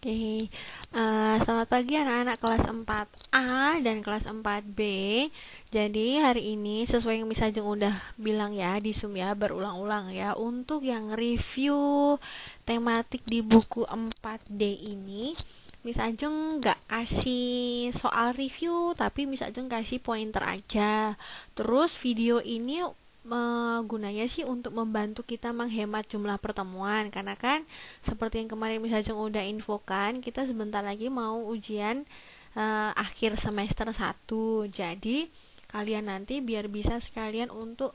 Oke, selamat pagi anak-anak kelas 4A dan kelas 4B. Jadi hari ini sesuai yang Miss Ajeng udah bilang ya di Zoom ya, berulang-ulang ya, untuk yang review tematik di buku 4D ini, Miss Ajeng nggak kasih soal review, tapi Miss Ajeng kasih pointer aja. Terus video ini gunanya sih untuk membantu kita menghemat jumlah pertemuan, karena kan seperti yang kemarin Miss Ajeng udah infokan, kita sebentar lagi mau ujian akhir semester 1. Jadi kalian nanti biar bisa sekalian untuk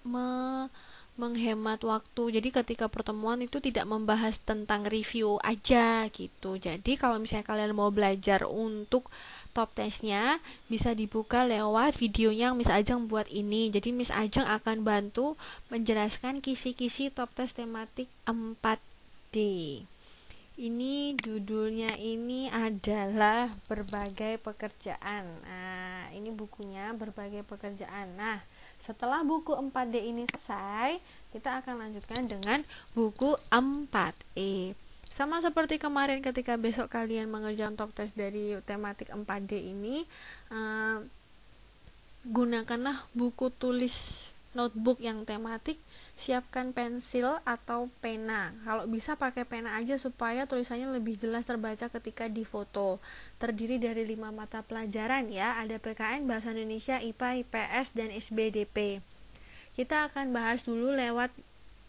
menghemat waktu. Jadi ketika pertemuan itu tidak membahas tentang review aja gitu. Jadi kalau misalnya kalian mau belajar untuk top testnya, bisa dibuka lewat videonya yang Miss Ajeng buat ini. Jadi Miss Ajeng akan bantu menjelaskan kisi-kisi top test tematik 4D. Ini judulnya ini adalah berbagai pekerjaan. Nah, ini bukunya berbagai pekerjaan. Nah, setelah buku 4D ini selesai, kita akan lanjutkan dengan buku 4E. Sama seperti kemarin ketika besok kalian mengerjakan top test dari tematik 4D ini, gunakanlah buku tulis notebook yang tematik, siapkan pensil atau pena. Kalau bisa pakai pena aja supaya tulisannya lebih jelas terbaca ketika difoto. Terdiri dari 5 mata pelajaran ya, ada PKN, Bahasa Indonesia, IPA, IPS, dan SBDP. Kita akan bahas dulu lewat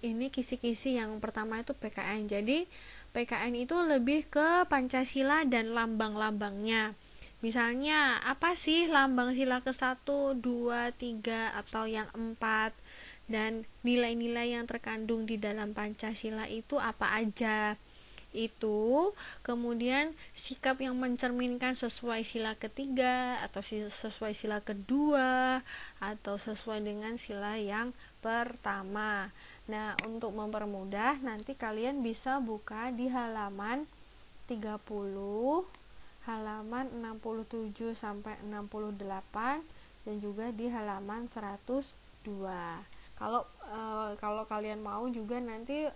ini kisi-kisi. Yang pertama itu PKN. Jadi PKN itu lebih ke Pancasila dan lambang-lambangnya. Misalnya, apa sih lambang sila ke-1, 2, 3, atau yang 4? Dan nilai-nilai yang terkandung di dalam Pancasila itu apa aja? Itu kemudian sikap yang mencerminkan sesuai sila ketiga, atau sesuai sila kedua, atau sesuai dengan sila yang pertama. Nah, untuk mempermudah, nanti kalian bisa buka di halaman 30, halaman 67 sampai 68, dan juga di halaman 102. Kalau kalian mau juga nanti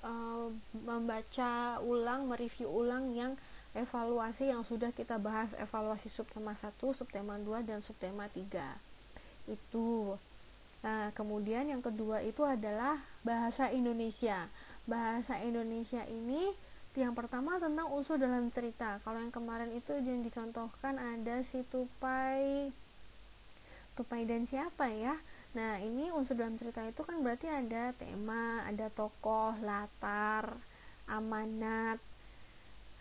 membaca ulang, mereview ulang yang evaluasi yang sudah kita bahas, evaluasi subtema 1, subtema 2, dan subtema 3. Itu. Nah, kemudian yang kedua itu adalah bahasa Indonesia. Bahasa Indonesia ini yang pertama tentang unsur dalam cerita. Kalau yang kemarin itu yang dicontohkan ada si Tupai dan siapa ya. Nah, ini unsur dalam cerita itu kan berarti ada tema, ada tokoh, latar, amanat,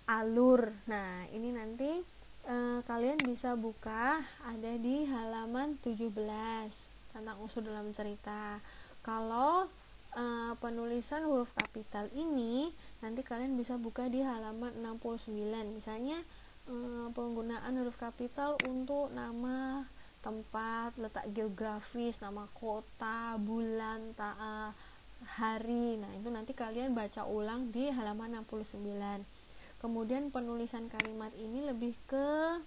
alur. Nah, ini nanti kalian bisa buka, ada di halaman 17 tentang unsur dalam cerita. Kalau penulisan huruf kapital ini nanti kalian bisa buka di halaman 69. Misalnya penggunaan huruf kapital untuk nama tempat, letak geografis, nama kota, bulan, hari. Nah, itu nanti kalian baca ulang di halaman 69. Kemudian penulisan kalimat ini lebih ke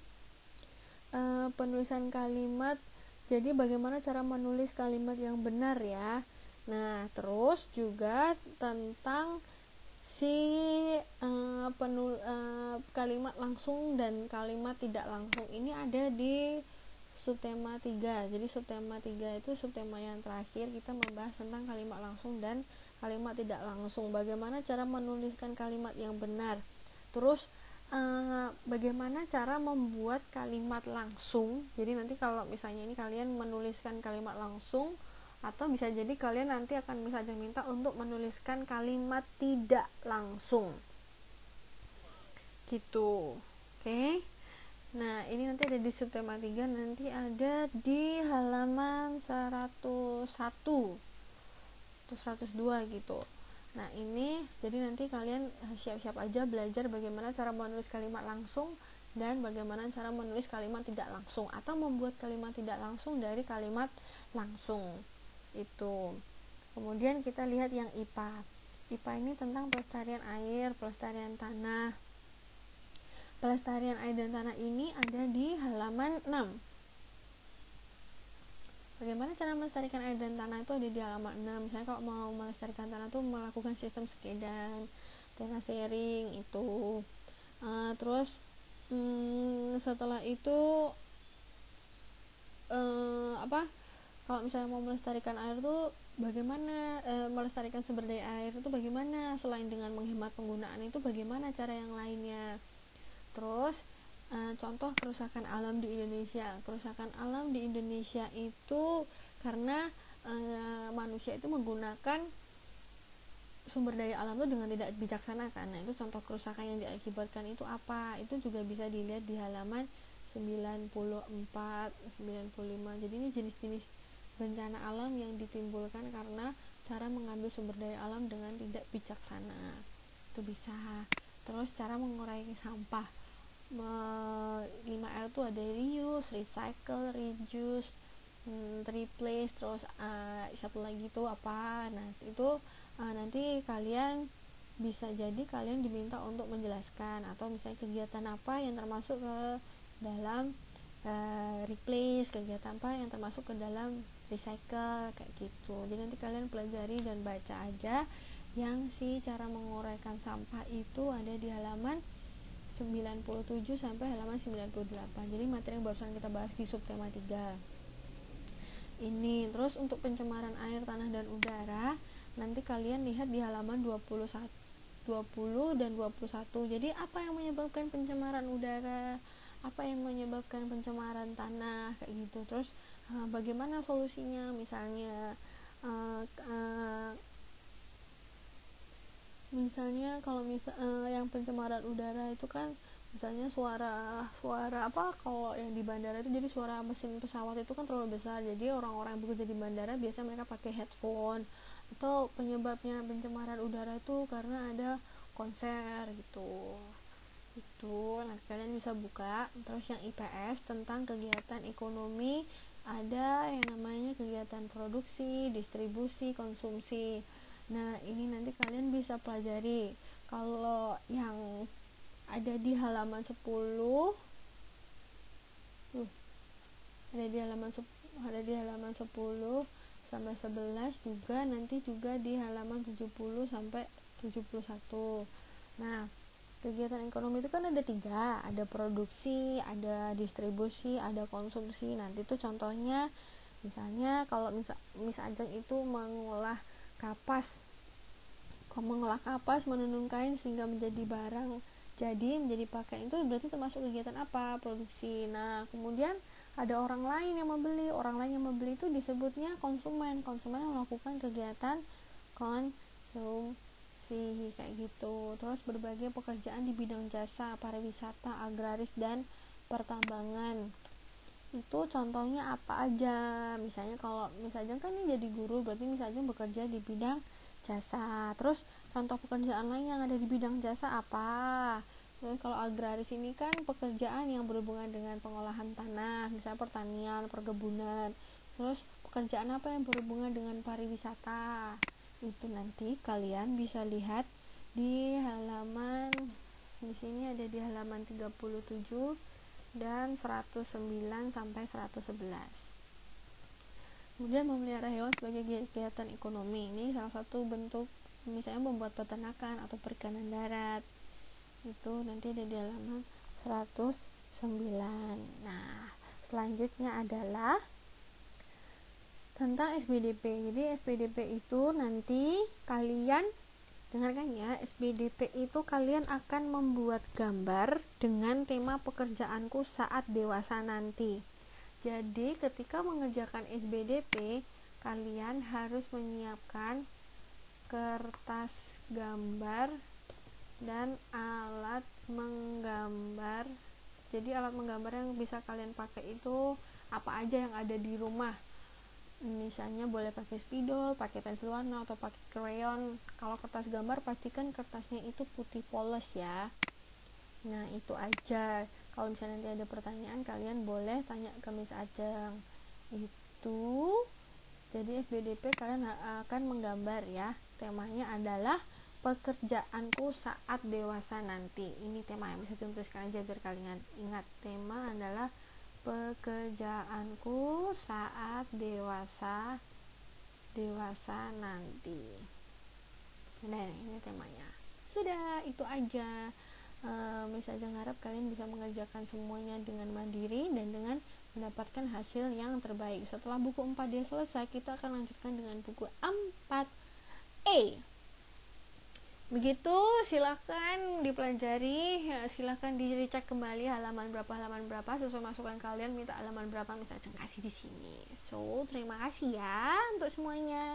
penulisan kalimat, jadi bagaimana cara menulis kalimat yang benar ya. Nah, terus juga tentang si kalimat langsung dan kalimat tidak langsung ini ada di subtema 3. Jadi subtema 3 itu subtema yang terakhir, kita membahas tentang kalimat langsung dan kalimat tidak langsung. Bagaimana cara menuliskan kalimat yang benar. Terus bagaimana cara membuat kalimat langsung. Jadi nanti kalau misalnya ini kalian menuliskan kalimat langsung, atau bisa jadi kalian nanti akan misalnya minta untuk menuliskan kalimat tidak langsung gitu. Oke. Nah, ini nanti ada di subtema 3, nanti ada di halaman 101 atau 102 gitu. Nah, ini jadi nanti kalian siap-siap aja belajar bagaimana cara menulis kalimat langsung dan bagaimana cara menulis kalimat tidak langsung, atau membuat kalimat tidak langsung dari kalimat langsung. Itu. Kemudian kita lihat yang IPA. IPA ini tentang pelestarian air, pelestarian tanah. Pelestarian air dan tanah ini ada di halaman 6. Bagaimana cara melestarikan air dan tanah itu ada di halaman 6. Misalnya kalau mau melestarikan tanah itu melakukan sistem sekedan, terasering itu. Terus setelah itu kalau misalnya mau melestarikan air tuh bagaimana, melestarikan sumber daya air itu bagaimana, selain dengan menghemat penggunaan itu bagaimana cara yang lainnya. Terus contoh kerusakan alam di Indonesia. Kerusakan alam di Indonesia itu karena manusia itu menggunakan sumber daya alam itu dengan tidak bijaksana kan. Nah, itu contoh kerusakan yang diakibatkan itu apa? Itu juga bisa dilihat di halaman 94, 95. Jadi ini jenis-jenis bencana alam yang ditimbulkan karena cara mengambil sumber daya alam dengan tidak bijaksana. Itu bisa. Terus cara mengurangi sampah. 5R itu ada reuse, recycle, reduce, replace, terus satu lagi itu apa. Nah, itu nanti kalian bisa jadi kalian diminta untuk menjelaskan, atau misalnya kegiatan apa yang termasuk ke dalam replace, kegiatan apa yang termasuk ke dalam recycle, kayak gitu. Jadi nanti kalian pelajari dan baca aja yang cara menguraikan sampah itu ada di halaman 97 sampai halaman 98. Jadi materi yang barusan kita bahas di subtema 3 ini. Terus untuk pencemaran air, tanah, dan udara nanti kalian lihat di halaman 20 dan 21. Jadi apa yang menyebabkan pencemaran udara, apa yang menyebabkan pencemaran tanah, kayak gitu. Terus bagaimana solusinya, misalnya kalau yang pencemaran udara itu kan misalnya suara apa, kalau yang di bandara itu jadi suara mesin pesawat itu kan terlalu besar, jadi orang-orang yang bekerja di bandara biasanya mereka pakai headphone. Atau penyebabnya pencemaran udara itu karena ada konser gitu. Itu nah kalian bisa buka. Terus yang IPS tentang kegiatan ekonomi ada yang namanya kegiatan produksi, distribusi, konsumsi. Nah ini nanti kalian bisa pelajari. Kalau yang ada di halaman 10 ada di halaman 10 sampai 11, juga nanti juga di halaman 70 sampai 71. Nah, kegiatan ekonomi itu kan ada 3, ada produksi, ada distribusi, ada konsumsi. Nanti itu contohnya misalnya kalau Miss Ajeng itu mengolah kapas menenun kain sehingga menjadi barang jadi, menjadi pakaian, itu berarti termasuk kegiatan apa? Produksi. Nah kemudian ada orang lain yang membeli itu disebutnya konsumen yang melakukan kegiatan konsumsi, kayak gitu. Terus berbagai pekerjaan di bidang jasa, pariwisata, agraris, dan pertambangan, itu contohnya apa aja. Misalnya kalau misalnya kan ini jadi guru, berarti misalnya bekerja di bidang jasa. Terus contoh pekerjaan lain yang ada di bidang jasa apa? Terus kalau agraris ini kan pekerjaan yang berhubungan dengan pengolahan tanah, misalnya pertanian, perkebunan. Terus pekerjaan apa yang berhubungan dengan pariwisata? Itu nanti kalian bisa lihat di halaman, di sini ada di halaman 37 dan 109 sampai 111. Kemudian memelihara hewan sebagai kegiatan ekonomi, ini salah satu bentuk misalnya membuat peternakan atau perikanan darat. Itu nanti ada di halaman 109. Nah, selanjutnya adalah tentang SBDP. Jadi SBDP itu nanti kalian dengarkan ya, SBDP itu kalian akan membuat gambar dengan tema pekerjaanku saat dewasa nanti. Jadi ketika mengerjakan SBDP, kalian harus menyiapkan kertas gambar dan alat menggambar. Jadi alat menggambar yang bisa kalian pakai itu apa aja yang ada di rumah. Misalnya boleh pakai spidol, pakai pensil warna, atau pakai krayon. Kalau kertas gambar pastikan kertasnya itu putih polos ya. Nah itu aja. Kalau misalnya nanti ada pertanyaan, kalian boleh tanya ke Miss Ajeng. Itu jadi SBDP kalian akan menggambar ya. Temanya adalah pekerjaanku saat dewasa nanti. Ini tema yang bisa dituliskan aja biar kalian ingat. Tema adalah pekerjaanku saat dewasa nanti. Nah ini temanya. Sudah, itu aja. Miss Ajeng harap kalian bisa mengerjakan semuanya dengan mandiri dan dengan mendapatkan hasil yang terbaik. Setelah buku 4D selesai, kita akan lanjutkan dengan buku 4E. Begitu, silakan dipelajari, silakan dicek kembali halaman berapa sesuai masukan kalian, minta halaman berapa Miss Ajeng kasih di sini. So, terima kasih ya untuk semuanya.